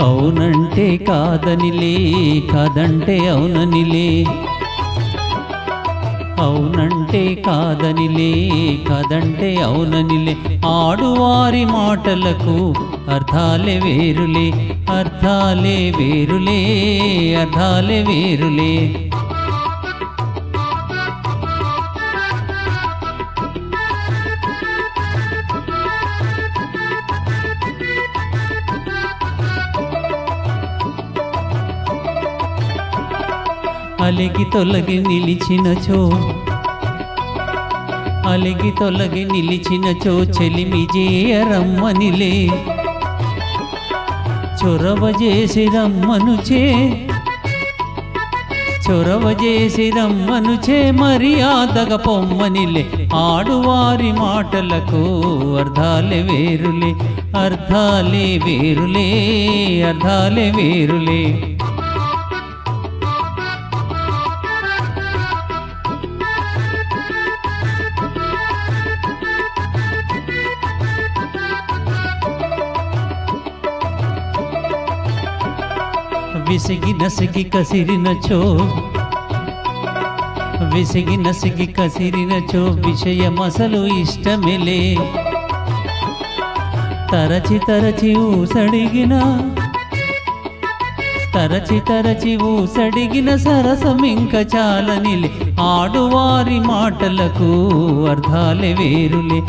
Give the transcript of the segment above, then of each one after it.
అవునంటే కాదనిలే, కాదంటే అవుననిలే. అవునంటే కాదనిలే, కాదంటే అవుననిలే. ఆడువారి మాటలకు అర్థాలే వేరులే, అర్థాలే వేరులే, అర్థాలే వేరులే. అలిగి తొలగి నిలిచినచో, అలిగి తొలగి నిలిచినచో చెలిమి చేయరమ్మనిలే. చొరవ చేసి రమ్మనుచే, చొరవ చేసి రమ్మనుచే మర్యాదగ పొమ్మనిలే. ఆడువారి మాటలకు అర్థాలే వేరులే, అర్థాలే వేరులే, అర్థాలే వేరులే. విసిగి నసిగి కసిరినచో, విసిగి నసిగి కసిరినచో విషయమసలు ఇష్టమిలే. తరచి తరచి ఊసడిగిన, తరచి తరచి ఊసడిగిన సరసమింక చాలనిలే. ఆడువారి మాటలకు అర్థాలే వేరులే,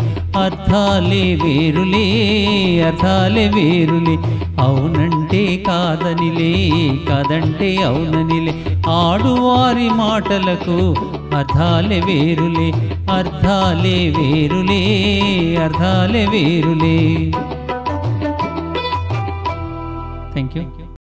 అర్థాలే వేరులే, అర్థాలే వేరులే. అవునంటే కాదనిలే, కాదంటే అవుననిలే. ఆడువారి మాటలకు అర్థాలే వేరులే, అర్థాలే వేరులే, అర్థాలే వేరులే. Thank you.